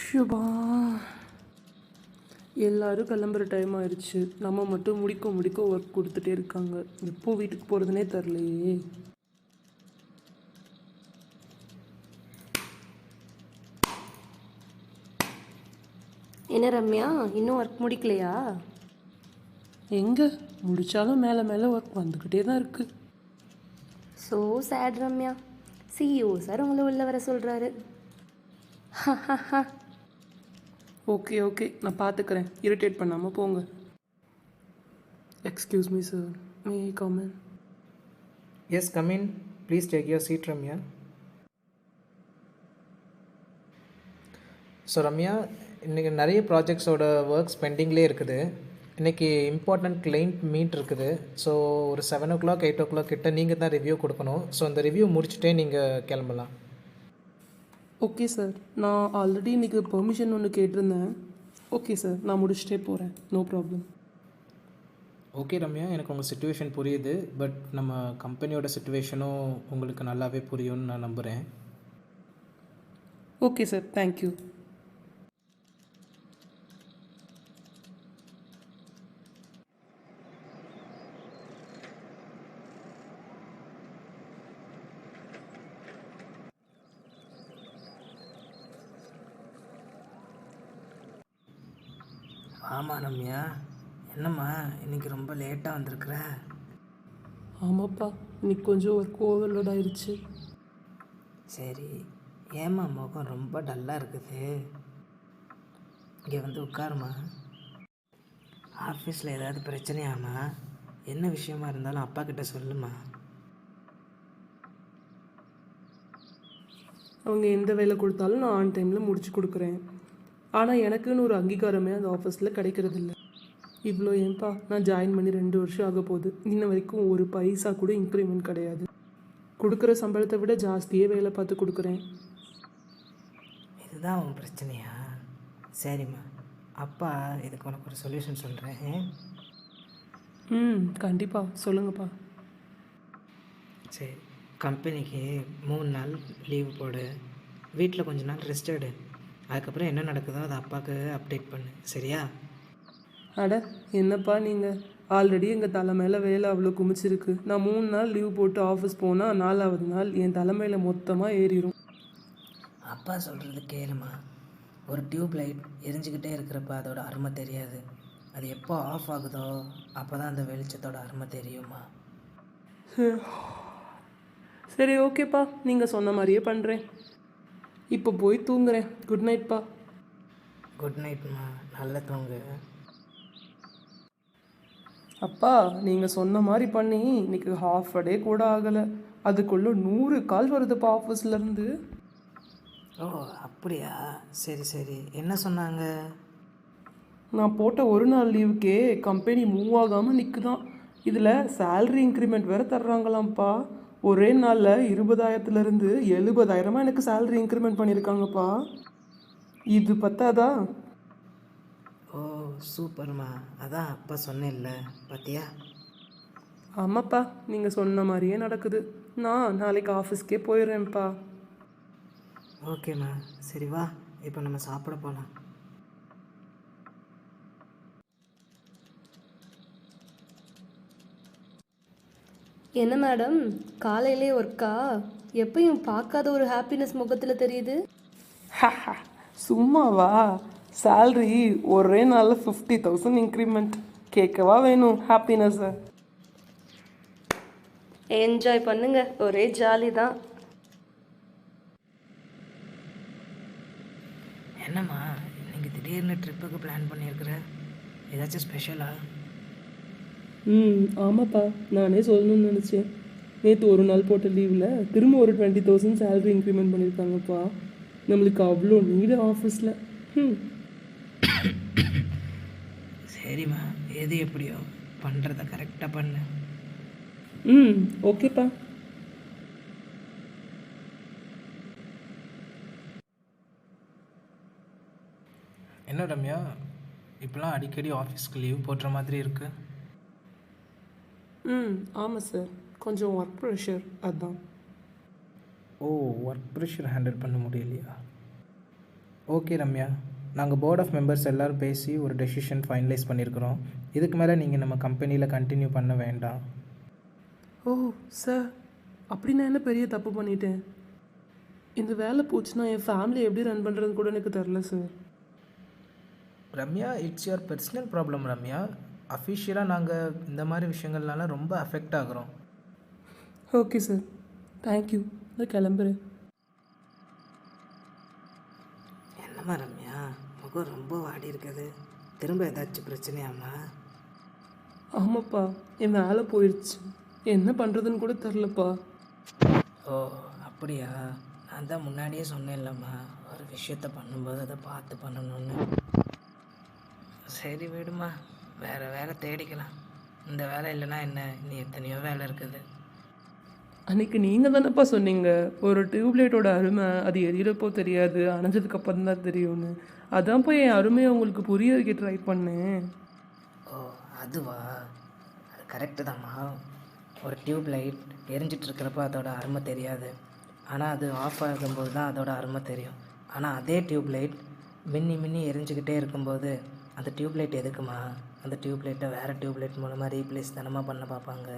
ஷுபா எல்லோரும் கிளம்புற டைம் ஆயிடுச்சு. நம்ம மட்டும் முடிக்க ஒர்க் கொடுத்துட்டே இருக்காங்க. எப்போ வீட்டுக்கு போகிறதுனே தெரிலையே. என்ன ரம்யா, இன்னும் ஒர்க் முடிக்கலையா? எங்கே முடித்தாலும் மேலே மேலே ஒர்க் வந்துக்கிட்டே தான் இருக்குது. So sad Ramya. CEO sir உங்களை உள்ள வர சொல்கிறாரு. ஓகே நான் பார்த்துக்கிறேன். இரிட்டேட் பண்ணாமல் போங்க. Excuse me sir, may I come in? Yes, come in. Please take your seat Ramya. So Ramya, இன்றைக்கி நிறைய ப்ராஜெக்ட்ஸோட ஒர்க்ஸ் பெண்டிங்லேயே இருக்குது. இன்றைக்கி இம்பார்ட்டண்ட் கிளைண்ட் மீட் இருக்குது. ஸோ ஒரு 7 o'clock 8 o'clock கிட்ட நீங்கள் தான் ரிவ்யூ கொடுக்கணும். ஸோ அந்த ரிவ்யூ முடிச்சுட்டே நீங்கள் கிளம்பலாம். ஓகே சார், நான் ஆல்ரெடி இன்றைக்கி பெர்மிஷன் ஒன்று கேட்டிருந்தேன். ஓகே சார், நான் முடிச்சுட்டே போகிறேன். No problem. ஓகே ரம்யா, எனக்கு உங்கள் சுச்சுவேஷன் புரியுது. பட் நம்ம கம்பெனியோட சுச்சுவேஷனும் உங்களுக்கு நல்லாவே புரியும்னு நான் நம்புகிறேன். Okay sir, thank you. ஆமாம் ரம்யா, என்னம்மா இன்றைக்கி ரொம்ப லேட்டாக வந்திருக்குற? ஆமாப்பா, இன்னைக்கு கொஞ்சம் ஒர்க் ஓவர்லோட் ஆயிடுச்சு. சரி, ஏம்மா முகம் ரொம்ப டல்லாக இருக்குது? இங்கே வந்து உட்காருமா. ஆஃபீஸில் ஏதாவது பிரச்சனையாம்மா? என்ன விஷயமா இருந்தாலும் அப்பா கிட்ட சொல்லுமா. அவங்க எந்த வேலை கொடுத்தாலும் நான் ஆன் டைமில் முடிச்சு கொடுக்குறேன். ஆனால் எனக்குன்னு ஒரு அங்கீகாரமே அந்த ஆஃபீஸில் கிடைக்கிறதில்ல. இவ்வளோ ஏன்பா, நான் ஜாயின் பண்ணி 2 வருஷம் ஆக போகுது. இன்ன வரைக்கும் ஒரு பைசா கூட இன்க்ரிமெண்ட் கிடையாது. கொடுக்குற சம்பளத்தை விட ஜாஸ்தியே வேலை பார்த்து கொடுக்குறேன். இதுதான் உன் பிரச்சனையா? சரிம்மா, அப்பா இதுக்கு உனக்கு ஒரு சொல்யூஷன் சொல்கிறேன். கண்டிப்பாக சொல்லுங்கப்பா. சரி, கம்பெனிக்கு 3 நாள் லீவு போடு. வீட்டில் கொஞ்ச நாள் ரெஸ்ட் எடு. அதுக்கப்புறம் என்ன நடக்குதோ அதை அப்பாவுக்கு அப்டேட் பண்ணு, சரியா? அட என்னப்பா நீங்கள், ஆல்ரெடி எங்கள் தலை மேலே வேலை அவ்வளோ குமிச்சிருக்கு. நான் 3 நாள் லீவ் போட்டு ஆஃபீஸ் போனால் 4வது நாள் என் தலைமையில் மொத்தமாக ஏறிடும். அப்பா சொல்கிறது கேளுமா. ஒரு டியூப் லைட் எரிஞ்சிக்கிட்டே இருக்கிறப்ப அதோட அருமை தெரியாது. அது எப்போ ஆஃப் ஆகுதோ அப்போ தான் அந்த வெளிச்சத்தோட அருமை தெரியுமா. சரி ஓகேப்பா, நீங்கள் சொன்ன மாதிரியே பண்ணுறேன். இப்போ போய் தூங்குறேன். குட் நைட்ப்பா. குட் நைட்மா, நல்ல தூங்கு. அப்பா, நீங்கள் சொன்ன மாதிரி பண்ணி இன்னைக்கு ஹாஃப் அ டே கூட ஆகலை. அதுக்குள்ளே 100 கால் வருதுப்பா ஆஃபீஸ்லேருந்து. ஓ அப்படியா? சரி சரி, என்ன சொன்னாங்க? நான் போட்ட ஒரு நாள் லீவுக்கே கம்பெனி மூவ் ஆகாமல் நிற்குதான். இதில் சேல்ரி இன்க்ரிமெண்ட் வேறு தர்றாங்களாம்ப்பா. ஒரே நாளில் 20,000லேருந்து 70,000 எனக்கு சேல்ரி இன்க்ரிமெண்ட் பண்ணியிருக்காங்கப்பா. இது பத்தாதா? ஓ சூப்பர்மா, அதான் அப்பா சொன்னேன்ல, பார்த்தியா? ஆமாப்பா, நீங்கள் சொன்ன மாதிரியே நடக்குது. நான் நாளைக்கு ஆஃபீஸ்க்கே போயிடுறேன்ப்பா. ஓகேம்மா, சரி வா, இப்போ நம்ம சாப்பிட போகலாம். என்ன மேடம், காலையிலே ஒர்க்கா? எப்பயும் பார்க்காத ஒரு ஹாப்பினஸ் முகத்தில் தெரியுது. சும்மாவா? சேல்ரி ஒரே நாளில் 50,000 இன்க்ரிமெண்ட். கேட்கவா வேணும் ஹாப்பினஸ்ஸை? என்ஜாய் பண்ணுங்க, ஒரே ஜாலி தான். என்னம்மா இன்னைக்கு திடீர்னு ட்ரிப்புக்கு பிளான் பண்ணியிருக்கிற? ஏதாச்சும் ஸ்பெஷலா? ஆமாப்பா, நானே சொல்லணும்னு நினச்சேன். நேற்று ஒரு நாள் போட்ட லீவில் திரும்ப ஒரு 20,000 சேல்ரி இன்க்ரிமெண்ட் பண்ணியிருக்காங்கப்பா. நம்மளுக்கு அவ்வளோ நீடு ஆஃபீஸில். சரிம்மா, எது எப்படியோ பண்ணுறத கரெக்டாக பண்ணு. ஓகேப்பா. என்ன ரம்யா, இப்போலாம் அடிக்கடி ஆஃபீஸ்க்கு லீவ் போடுற மாதிரி இருக்குது. ஆமாம் சார், கொஞ்சம் ஒர்க் ப்ரெஷர், அதுதான். ஓ, ஒர்க் ப்ரெஷர் ஹேண்டில் பண்ண முடியலையா? ஓகே ரம்யா, நாங்கள் போர்ட் ஆஃப் மெம்பர்ஸ் எல்லோரும் பேசி ஒரு டெசிஷன் ஃபைனலைஸ் பண்ணியிருக்கிறோம். இதுக்கு மேலே நீங்கள் நம்ம கம்பெனியில் கண்டினியூ பண்ண வேண்டாம். ஓ சார், அப்படி நான் என்ன பெரிய தப்பு பண்ணிட்டேன்? இந்த வேலை போச்சுன்னா என் ஃபேமிலி எப்படி ரன் பண்ணுறதுன்னு கூட எனக்கு தெரில sir. Ramya, it's your personal problem Ramya. அஃபிஷியலாக நாங்கள் இந்த மாதிரி விஷயங்கள்னால ரொம்ப அஃபெக்ட் ஆகுறோம். Okay sir, thank you. நான் கிளம்புறேன். என்னம்மா ரம்யா, முகம் ரொம்ப வாடி இருக்குது. திரும்ப ஏதாச்சும் பிரச்சனையாம்மா? ஆமாப்பா, என் வேலை போயிடுச்சு. என்ன பண்ணுறதுன்னு கூட தெரிலப்பா. ஓ அப்படியா? நான் தான் முன்னாடியே சொன்னேன்லம்மா, ஒரு விஷயத்த பண்ணும்போது அதை பார்த்து பண்ணணும்னு. சரி விடுமா, வேறு வேலை தேடிக்கலாம். இந்த வேலை இல்லைன்னா என்ன, இன்னும் எத்தனையோ வேலை இருக்குது. அன்றைக்கி நீங்கள் தானேப்பா சொன்னீங்க, ஒரு டியூப்லைட்டோட அருமை அது எரியறப்போ தெரியாது, அணைஞ்சதுக்கப்புறம் தான் தெரியும்னு. அதான் போய் என் அருமையை உங்களுக்கு புரிய வைக்க ட்ரை பண்ணேன். ஓ அதுவா? அது கரெக்டு தாம்மா. ஒரு டியூப் லைட் எரிஞ்சிட்டு இருக்கிறப்ப அதோட அருமை தெரியாது, ஆனால் அது ஆஃப் ஆகும்போது தான் அதோட அருமை தெரியும். ஆனால் அதே டியூப் லைட் மின்னி மின்னி எரிஞ்சிக்கிட்டே இருக்கும்போது அந்த டியூப் லைட் எதுக்குமா? அந்த டியூப் லைட்டை வேறு டியூப் லைட் மூலமாக ரீப்ளேஸ் தானமாக பண்ண பார்ப்பாங்க.